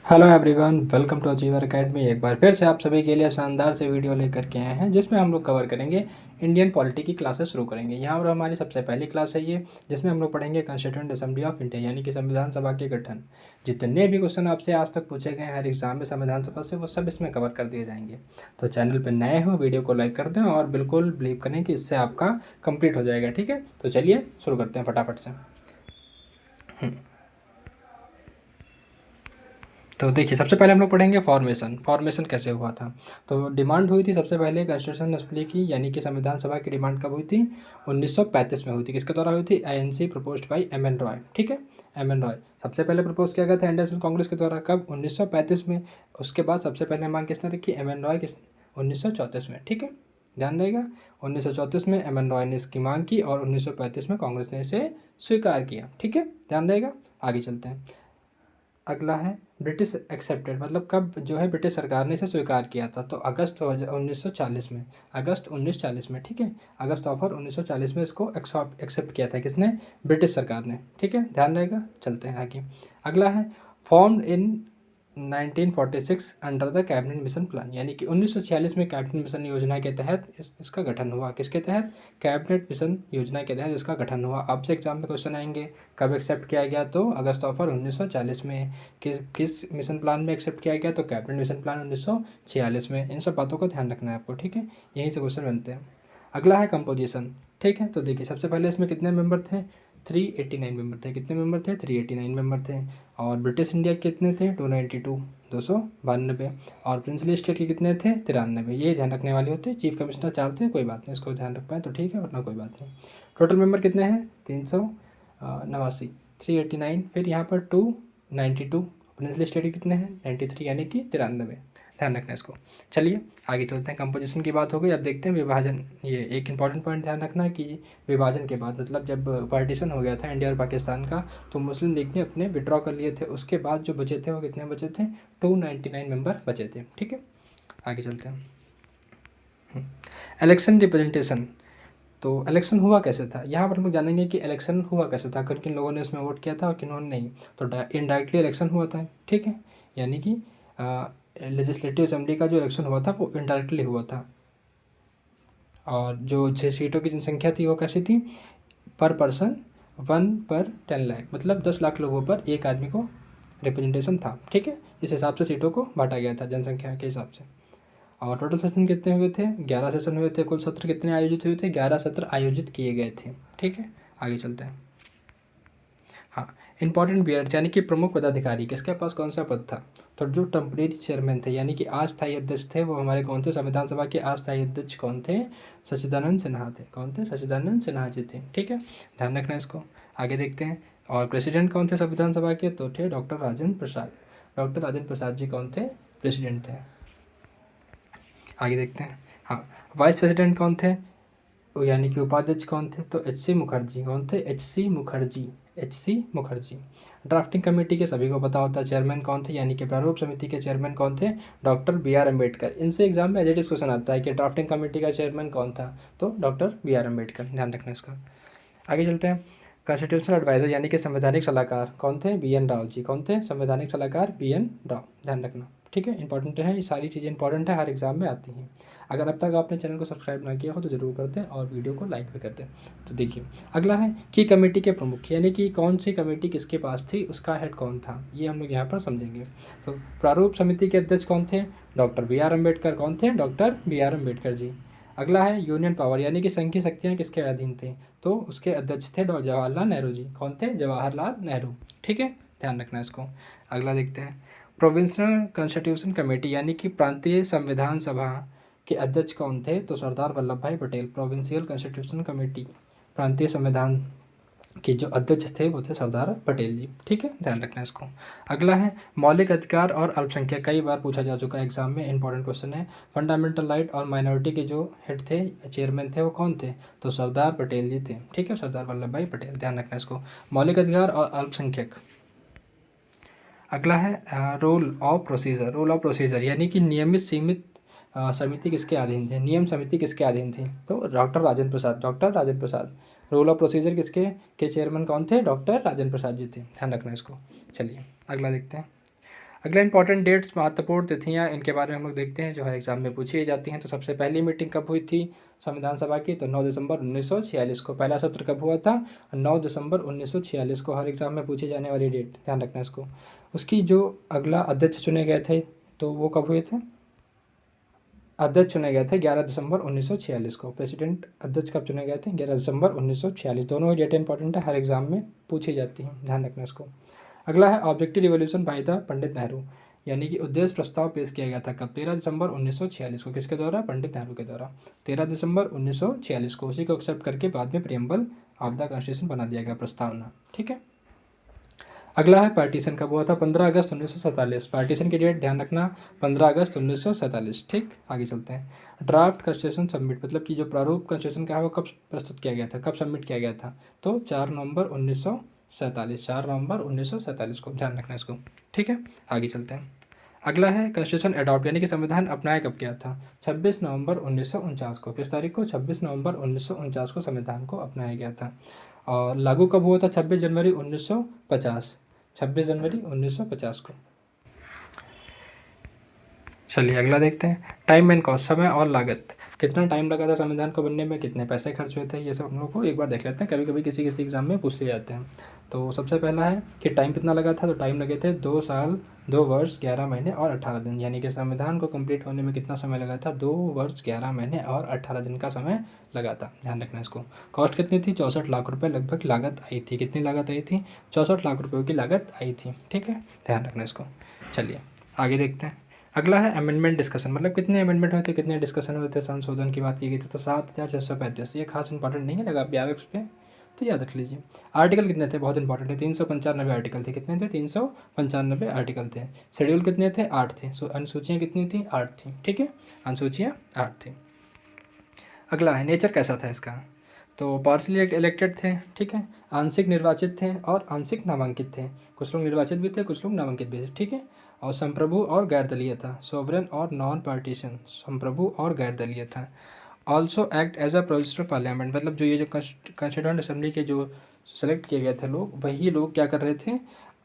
Hello everyone, welcome to Achiever Academy. एक बार फिर से आप सभी के लिए शानदार से वीडियो लेकर के आए हैं जिसमें हम लोग कवर करेंगे इंडियन पॉलिटी की क्लासेस शुरू करेंगे। यहाँ पर हमारी सबसे पहली क्लास है ये, जिसमें हम लोग पढ़ेंगे कॉन्स्टिट्यूएंट असेंबली ऑफ इंडिया यानी कि संविधान सभा के गठन। जितने भी क्वेश्चन आपसे आज तक पूछे गए हैं हर एग्जाम में संविधान सभा से, वो सब इसमें कवर कर दिए जाएंगे। तो चैनल पर नए हो वीडियो को लाइक कर दें और बिल्कुल बिलीव करें कि इससे आपका कंप्लीट हो जाएगा। ठीक है, तो चलिए शुरू करते हैं फटाफट से। तो देखिए, सबसे पहले हम लोग पढ़ेंगे फॉर्मेशन कैसे हुआ था। तो डिमांड हुई थी सबसे पहले कॉन्स्टिट्यूशन असेंबली की यानी कि संविधान सभा की डिमांड कब हुई थी? 1935 में हुई थी। किसके द्वारा हुई थी? INC proposed by M N Roy. ठीक है, एम एन रॉय सबसे पहले प्रपोज किया गया था इंडियन नेशनल कांग्रेस के द्वारा। कब? 1935 में। उसके बाद सबसे पहले मांग किसने रखी? M N Roy. 1934 में। ठीक है, ध्यान रहेगा। 1934 में एम एन रॉय ने इसकी मांग की और 1935 में कांग्रेस ने इसे स्वीकार किया। ठीक है, ध्यान रहेगा। आगे चलते हैं। अगला है ब्रिटिश एक्सेप्टेड, मतलब कब जो है ब्रिटिश सरकार ने इसे स्वीकार किया था? तो अगस्त 1940 में। अगस्त 1940 में। ठीक है, अगस्त ऑफर 1940 में इसको एक्सेप्ट किया था। किसने? ब्रिटिश सरकार ने। ठीक है, ध्यान रहेगा। चलते हैं आगे। अगला है formed in 1946 under the cabinet mission plan, यानी कि 1946 में कैबिनेट मिशन योजना के तहत इसका गठन हुआ। किसके तहत? कैबिनेट मिशन योजना के तहत इसका गठन हुआ। आपसे एग्जाम में क्वेश्चन आएंगे कब एक्सेप्ट किया गया? तो अगस्त ऑफर 1940 में। किस मिशन प्लान में एक्सेप्ट किया गया? तो कैबिनेट मिशन प्लान 1946 में। इन सब बातों का ध्यान रखना है आपको। ठीक है, यहीं से क्वेश्चन बनते हैं। अगला है कंपोजिशन। ठीक है, तो देखिए सबसे पहले इसमें कितने मेंबर थे? 389 मेंबर थे। कितने मेंबर थे? 389 मेंबर थे। और ब्रिटिश इंडिया के कितने थे? 292, 292। और प्रिंसली स्टेट के कितने थे? 93। ये ध्यान रखने वाले होते हैं। चीफ कमिश्नर 4 थे, कोई बात नहीं, इसको ध्यान रख पाए तो ठीक है, वरना कोई बात नहीं। टोटल मेंबर कितने हैं? 389। 389, फिर यहाँ पर 292। प्रिंसली स्टेट के कितने हैं? 93, यानी कि 93। ध्यान रखना इसको। चलिए आगे चलते हैं। कंपोजिशन की बात हो गई, अब देखते हैं विभाजन। ये एक इंपॉर्टेंट पॉइंट ध्यान रखना है कि विभाजन के बाद, मतलब जब पार्टीशन हो गया था इंडिया और पाकिस्तान का, तो मुस्लिम लीग ने अपने विड्रॉ कर लिए थे। उसके बाद जो बचे थे वो कितने बचे थे? 299 मेंबर बचे थे। ठीक है, आगे चलते हैं। Election representation. तो इलेक्शन हुआ कैसे था, यहाँ पर हम लोग जानेंगे कि इलेक्शन हुआ कैसे था, किन किन लोगों ने इसमें वोट किया था और किन्होंने नहीं। तो इनडायरेक्टली इलेक्शन हुआ था। ठीक है, यानी कि लेजिस्लेटिव असेंबली का जो इलेक्शन हुआ था वो इनडायरेक्टली हुआ था। और जो 6 सीटों की जनसंख्या थी वो कैसी थी? पर पर्सन 1/10 लाख, मतलब 10 लाख लोगों पर एक आदमी को रिप्रेजेंटेशन था। ठीक है, इस हिसाब से सीटों को बांटा गया था जनसंख्या के हिसाब से। और टोटल सेशन कितने हुए थे? 11 सेशन हुए थे। कुल सत्र कितने आयोजित हुए थे? 11 सत्र आयोजित किए गए थे। ठीक है, आगे चलते हैं। हाँ, इंपॉर्टेंट बियर्स यानी कि प्रमुख पदाधिकारी, किसके पास कौन सा पद था? तो जो टेम्परेरी चेयरमैन थे यानी कि अस्थायी अध्यक्ष थे, वो हमारे कौन थे? संविधान सभा के अस्थायी अध्यक्ष कौन थे? सच्चिदानंद सिन्हा थे। कौन थे? सच्चिदानंद सिन्हा जी थे। ठीक है, ध्यान रखना इसको। आगे देखते हैं। और प्रेसिडेंट कौन थे संविधान सभा के? तो थे डॉक्टर राजेंद्र प्रसाद। डॉक्टर राजेंद्र प्रसाद जी कौन थे? प्रेसिडेंट थे। आगे देखते हैं। हाँ, वाइस प्रेसिडेंट कौन थे? यानी कि उपाध्यक्ष कौन थे? तो एच सी मुखर्जी। कौन थे? H C Mukherjee. H C Mukherjee. Drafting committee के सभी को पता होता है चेयरमैन कौन थे, यानी कि प्रारूप समिति के चेयरमैन कौन थे? Doctor B R Ambedkar. इनसे एग्जाम में एज इट इज क्वेश्चन आता है कि ड्राफ्टिंग कमेटी का चेयरमैन कौन था? तो डॉक्टर बी आर अम्बेडकर। ध्यान रखना इसका। आगे चलते हैं। कॉन्स्टिट्यूशनल एडवाइजर यानी कि संवैधानिक सलाहकार कौन थे? B N Rao ji. कौन थे? संवैधानिक सलाहकार बी एन राव। ध्यान रखना। ठीक है, इंपॉर्टेंट है, ये सारी चीज़ें इंपॉर्टेंट है, हर एग्जाम में आती हैं। अगर अब तक आपने चैनल को सब्सक्राइब ना किया हो तो ज़रूर कर दें और वीडियो को लाइक भी कर दें। तो देखिए अगला है कि कमेटी के प्रमुख, यानी कि कौन सी कमेटी किसके पास थी, उसका हेड कौन था, ये हम लोग यहाँ पर समझेंगे। तो प्रारूप समिति के अध्यक्ष कौन थे? Doctor B R Ambedkar. कौन थे? Doctor B R Ambedkar ji. अगला है यूनियन पावर, यानी कि संघीय शक्तियाँ किसके अधीन थी? तो उसके अध्यक्ष थे जवाहरलाल नेहरू जी। कौन थे? जवाहरलाल नेहरू। ठीक है, ध्यान रखना इसको। अगला देखते हैं। प्रोविंशियल कॉन्स्टिट्यूशन कमेटी यानी कि प्रांतीय संविधान सभा के अध्यक्ष कौन थे? तो सरदार वल्लभ भाई पटेल। प्रोविंशियल कॉन्स्टिट्यूशन कमेटी, प्रांतीय संविधान के जो अध्यक्ष थे वो थे सरदार पटेल जी। ठीक है, ध्यान रखना इसको। अगला है मौलिक अधिकार और अल्पसंख्यक, कई बार पूछा जा चुका है एग्जाम में, इंपॉर्टेंट क्वेश्चन है। फंडामेंटल राइट और माइनॉरिटी के जो हेड थे, चेयरमैन थे, वो कौन थे? तो सरदार पटेल जी थे। ठीक है, सरदार वल्लभ भाई पटेल। ध्यान रखना इसको। मौलिक अधिकार और अल्पसंख्यक। अगला है rule of procedure. Rule of procedure यानी कि नियमित सीमित समिति किसके अधीन थे? नियम समिति किसके अधीन थी? तो doctor Rajendra Prasad. Doctor Rajendra Prasad. Rule of procedure किसके के चेयरमैन कौन थे? डॉक्टर राजेंद्र प्रसाद जी थे। ध्यान रखना इसको। चलिए अगला देखते हैं। अगला इंपॉर्टेंट डेट्स, महत्वपूर्ण तिथियाँ, इनके बारे में हम लोग देखते हैं जो हर एग्जाम में पूछी जाती हैं। तो सबसे पहली मीटिंग कब हुई थी संविधान सभा की? तो 9 दिसंबर 1946 को। पहला सत्र कब हुआ था? 9 दिसंबर 1946 को। हर एग्जाम में पूछी जाने वाली डेट, ध्यान रखना इसको। उसकी जो अगला अध्यक्ष चुने गए थे तो वो कब हुए थे? अध्यक्ष चुने गए थे 11 दिसंबर 1946 को। प्रेसिडेंट अध्यक्ष कब चुने गए थे? 11 दिसंबर 1946। दोनों ही डेट इंपॉर्टेंट है, हर एग्जाम में पूछी जाती हैं, ध्यान रखना इसको। अगला है objective revolution by the Pandit Nehru, यानी कि उद्देश्य प्रस्ताव पेश किया गया था कब? 13 दिसंबर 1946 को। किसके द्वारा? पंडित नेहरू के द्वारा। 13 दिसंबर 1946 को। उसी को एक्सेप्ट करके बाद में प्रियम्बल ऑफ द कॉन्स्टिट्यूशन बना दिया गया, प्रस्तावना। ठीक है। अगला है पार्टीशन कब हुआ था? 15 अगस्त 1947। पार्टीशन की डेट ध्यान रखना, 15 अगस्त 1947। ठीक, आगे चलते हैं। ड्राफ्ट कॉन्स्टिट्यूशन सबमिट, मतलब कि जो प्रारूप कॉन्स्टिट्यूशन का है वो कब प्रस्तुत किया गया था, कब सबमिट किया गया था? तो 4 नवंबर 1947। 4 नवंबर 1947 को, ध्यान रखना इसको। ठीक है, आगे चलते हैं। अगला है कॉन्स्टिट्यूशन अडॉप्ट, यानी कि संविधान अपनाया कब गया था? 26 नवंबर 1949 को। किस तारीख को? 26 नवंबर 1949 को संविधान को अपनाया गया था। और लागू कब हुआ था? 26 जनवरी 1950। 26 जनवरी 1950 को। चलिए अगला देखते हैं। टाइम एंड कॉस्ट, समय और लागत। कितना टाइम लगा था संविधान को बनने में, कितने पैसे खर्च हुए थे, ये सब हम लोग को एक बार देख लेते हैं। कभी कभी किसी किसी एग्जाम में पूछ लिए जाते हैं। तो सबसे पहला है कि टाइम कितना लगा था। तो टाइम लगे थे 2 साल 2 वर्ष 11 महीने और 18 दिन, यानी कि संविधान को कंप्लीट होने में कितना समय लगा था? 2 वर्ष 11 महीने और 18 दिन का समय लगा था, ध्यान रखना इसको। कॉस्ट कितनी थी? 64 लाख रुपए लगभग लागत आई थी। कितनी लागत आई थी? 64 लाख रुपये की लागत आई थी। ठीक है, ध्यान रखना इसको। चलिए आगे देखते हैं। अगला है अमेंडमेंट डिस्कशन, मतलब कितने अमेंडमेंट हुए थे, कितने डिस्कशन हुए थे, संशोधन की बात की गई थी। तो 7635। ये खास इंपॉर्टेंट नहीं है, लगा आप याद रखते हैं तो याद रख लीजिए। आर्टिकल कितने थे? बहुत इंपॉर्टेंट है। 395 आर्टिकल थे। कितने थे? 395 आर्टिकल थे। शेड्यूल कितने थे? 8 थे। अनुसूचियाँ कितनी थी? 8 थी। ठीक है, अनुसूचियाँ 8 थी। अगला है नेचर कैसा था इसका? तो पार्शली इलेक्टेड थे, ठीक है, आंशिक निर्वाचित थे और आंशिक नामांकित थे। कुछ लोग निर्वाचित भी थे, कुछ लोग नामांकित भी थे। ठीक है, और संप्रभु और गैर दलीय था। सोवरेन और नॉन पार्टीशन, संप्रभु और गैर दलीय था। Also act as a provisional parliament, मतलब जो ये जो कॉन्स्टिट्यूएंट असेंबली के जो सेलेक्ट किए गए थे लोग, वही लोग क्या कर रहे थे?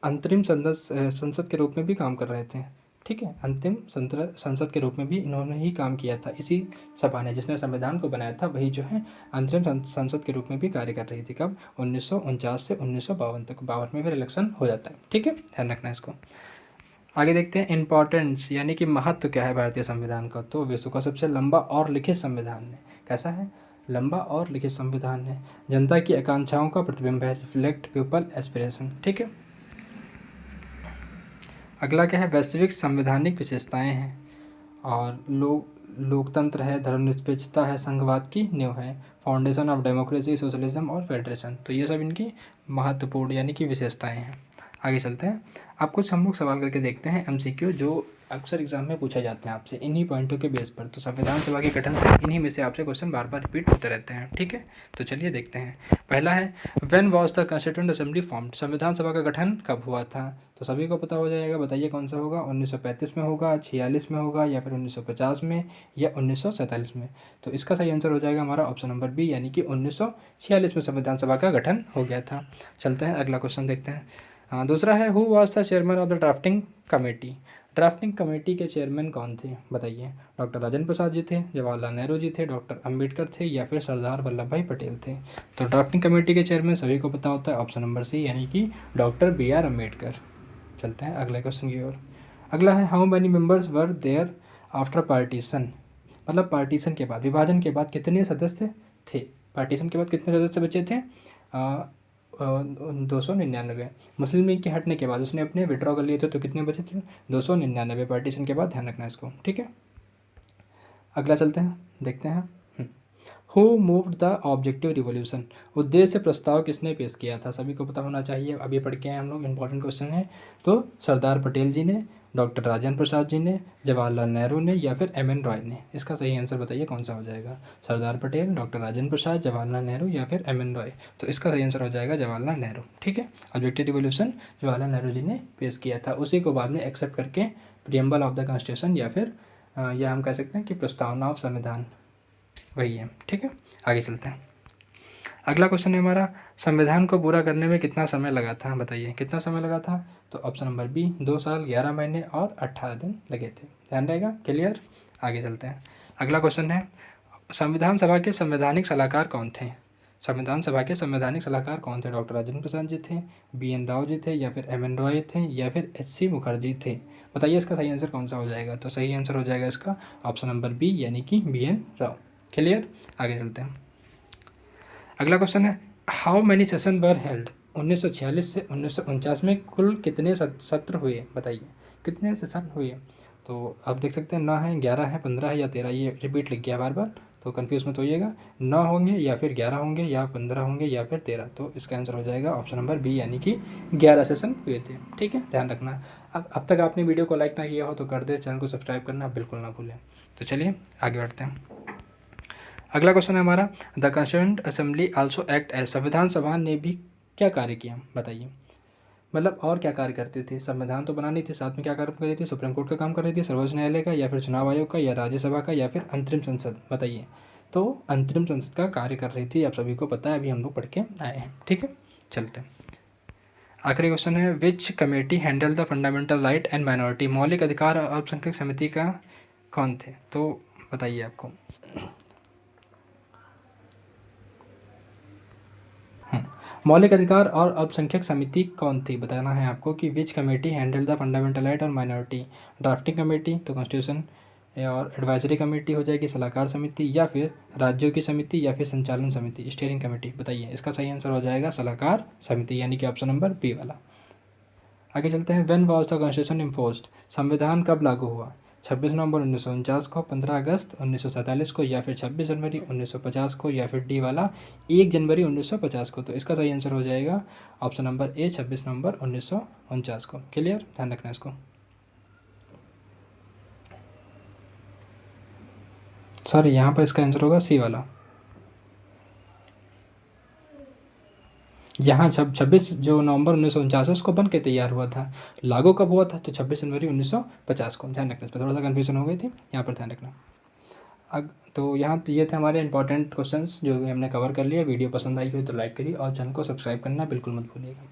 अंतरिम संसद के रूप में भी काम कर रहे थे। ठीक है, अंतिम संसद के रूप में भी इन्होंने ही काम किया था। इसी सभा ने, जिसने संविधान को बनाया था, वही जो है अंतरिम संसद के रूप में भी कार्य कर रही थी। कब? 1949 से 1952 तक। 52 में फिर इलेक्शन हो जाता है। ठीक है, ध्यान रखना इसको। आगे देखते हैं इम्पॉर्टेंस, यानी कि महत्व क्या है भारतीय संविधान का। तो विश्व का सबसे लंबा और लिखित संविधान है। कैसा है? लंबा और लिखित संविधान है। जनता की आकांक्षाओं का प्रतिबिंब है, रिफ्लेक्ट पीपल एस्पिरेशन। ठीक है, अगला क्या है? वैश्विक संवैधानिक विशेषताएं हैं। और लोकतंत्र है, धर्मनिरपेक्षता है, संघवाद की नींव है, फाउंडेशन ऑफ डेमोक्रेसी, सोशलिज्म और फेडरेशन। तो ये सब इनकी महत्वपूर्ण यानी कि विशेषताएं हैं। आगे चलते हैं। अब कुछ हम लोग सवाल करके देखते हैं एमसीक्यू, जो अक्सर एग्जाम में पूछे जाते हैं आपसे इन्हीं पॉइंटों के बेस पर। तो संविधान सभा के गठन से इन्हीं में से आपसे क्वेश्चन बार बार रिपीट होते रहते हैं। ठीक है, तो चलिए देखते हैं। पहला है when was the constituent assembly formed, संविधान सभा का गठन कब हुआ था? तो सभी को पता हो जाएगा, बताइए कौन सा होगा? 1935 में होगा, 46 में होगा, या फिर 1950 में, या 1947 में। तो इसका सही आंसर हो जाएगा हमारा ऑप्शन नंबर बी, यानी कि 1946 में संविधान सभा का गठन हो गया था। चलते हैं अगला क्वेश्चन देखते हैं। हाँ, दूसरा है who was the chairman of the drafting committee. Drafting committee के चेयरमैन कौन थे, बताइए? डॉक्टर राजेंद्र प्रसाद जी थे, जवाहरलाल नेहरू जी थे, डॉक्टर अंबेडकर थे, या फिर सरदार वल्लभ भाई पटेल थे। तो ड्राफ्टिंग कमेटी के चेयरमैन सभी को पता होता है, ऑप्शन नंबर सी, यानी कि डॉक्टर बी आर अम्बेडकर। चलते हैं अगले क्वेश्चन की ओर। अगला है how many members were there after partition, मतलब पार्टीशन के बाद, विभाजन के बाद कितने सदस्य थे? पार्टीशन के बाद कितने सदस्य बचे थे? 299। मुस्लिम लीग के हटने के बाद उसने अपने विड्रॉ कर लिए थे, तो कितने बचे थे? 299 पार्टीशन के बाद, ध्यान रखना इसको। ठीक है, अगला चलते हैं, देखते हैं। Who moved the objective revolution, उद्देश्य प्रस्ताव किसने पेश किया था? सभी को पता होना चाहिए, अभी पढ़ के आए हम लोग, इंपॉर्टेंट क्वेश्चन है। तो सरदार पटेल जी ने, डॉक्टर राजेंद्र प्रसाद जी ने, जवाहरलाल नेहरू ने, या फिर एम एन रॉय ने। इसका सही आंसर बताइए कौन सा हो जाएगा? सरदार पटेल, डॉक्टर राजेंद्र प्रसाद, जवाहरलाल नेहरू, या फिर एम एन रॉय। तो इसका सही आंसर हो जाएगा जवाहरलाल नेहरू। ठीक है, ऑब्जेक्टिव रिवोल्यूशन जवाहरलाल नेहरू जी ने पेश किया था। उसी को बाद में एक्सेप्ट करके प्रियम्बल ऑफ द कॉन्स्टिट्यूशन, या फिर या हम कह सकते हैं कि प्रस्तावना ऑफ संविधान, वही है। ठीक है, आगे चलते हैं। अगला क्वेश्चन है हमारा, संविधान को पूरा करने में कितना समय लगा था, बताइए कितना समय लगा था? तो ऑप्शन नंबर बी 2 साल 11 महीने और 18 दिन लगे थे। ध्यान रहेगा, क्लियर। आगे चलते हैं। अगला क्वेश्चन है, संविधान सभा के संवैधानिक सलाहकार कौन थे? संविधान सभा के संवैधानिक सलाहकार कौन थे? डॉक्टर राजेंद्र प्रसाद जी थे, बी.एन. राव जी थे, या फिर एम.एन. रॉय थे, या फिर एच.सी. मुखर्जी थे? बताइए इसका सही आंसर कौन सा हो जाएगा। तो सही आंसर हो जाएगा इसका ऑप्शन नंबर बी यानी कि बी.एन. राव। क्लियर। आगे चलते हैं। अगला क्वेश्चन है, how many session were held? 1946 से 1949 में कुल कितने सत्र हुए? बताइए कितने सेशन हुए। तो आप देख सकते हैं 9 है, 11 है, 15 है या 13। ये रिपीट लिख गया बार बार, तो कन्फ्यूज़ मत होइएगा। 9 होंगे या फिर 11 होंगे या 15 होंगे या फिर 13। तो इसका आंसर हो जाएगा ऑप्शन नंबर बी यानी कि 11 सेशन हुए थे। ठीक है, ध्यान रखना। अब तक आपने वीडियो को लाइक ना किया हो तो कर दे, चैनल को सब्सक्राइब करना बिल्कुल ना भूलें। तो चलिए आगे बढ़ते हैं। अगला क्वेश्चन है हमारा, the constituent assembly also act as? संविधान सभा ने भी क्या कार्य किया? बताइए, मतलब और क्या कार्य करते थे? संविधान तो बनानी थी, साथ में क्या कार्य कर रही थी? सुप्रीम कोर्ट का काम कर रही थी, सर्वोच्च न्यायालय का, या फिर चुनाव आयोग का, या राज्यसभा का, या फिर अंतरिम संसद? बताइए। तो अंतरिम संसद का कार्य कर रही थी, आप सभी को पता है, अभी हम लोग पढ़ के आए हैं। ठीक है, चलते हैं। आखिरी क्वेश्चन है, विच committee handle the fundamental right and minority? मौलिक अधिकार और अल्पसंख्यक समिति का कौन थे? तो बताइए आपको। मौलिक अधिकार और अल्पसंख्यक समिति कौन थी? बताना है आपको कि विच committee handle the fundamental right और माइनॉरिटी। ड्राफ्टिंग कमेटी तो कॉन्स्टिट्यूशन, और एडवाइजरी कमेटी हो जाएगी सलाहकार समिति, या फिर राज्यों की समिति, या फिर संचालन समिति स्टीयरिंग कमेटी? बताइए इसका सही आंसर हो जाएगा सलाहकार समिति यानी कि ऑप्शन नंबर बी वाला। आगे चलते हैं। When was the constitution imposed? संविधान कब लागू हुआ? 26 नवंबर 1949 को, 15 अगस्त 1947 को, या फिर 26 जनवरी 1950 को, या फिर डी वाला 1 जनवरी 1950 को? तो इसका सही आंसर हो जाएगा ऑप्शन नंबर ए 26 नवंबर 1949 को। क्लियर, ध्यान रखना इसको। सॉरी, यहाँ पर इसका आंसर होगा सी वाला। यहाँ 26 जो नवंबर 1949 है उसको बन के तैयार हुआ था। लागू कब हुआ था? तो 26 जनवरी 1950 को। ध्यान रखना, इस पर थोड़ा सा कन्फ्यूजन हो गई थी, यहाँ पर ध्यान रखना। तो यहाँ तो ये थे हमारे इंपॉर्टेंट क्वेश्चंस जो हमने कवर कर लिया। वीडियो पसंद आई हो तो लाइक करिए और चैनल को सब्सक्राइब करना बिल्कुल मत भूलिएगा।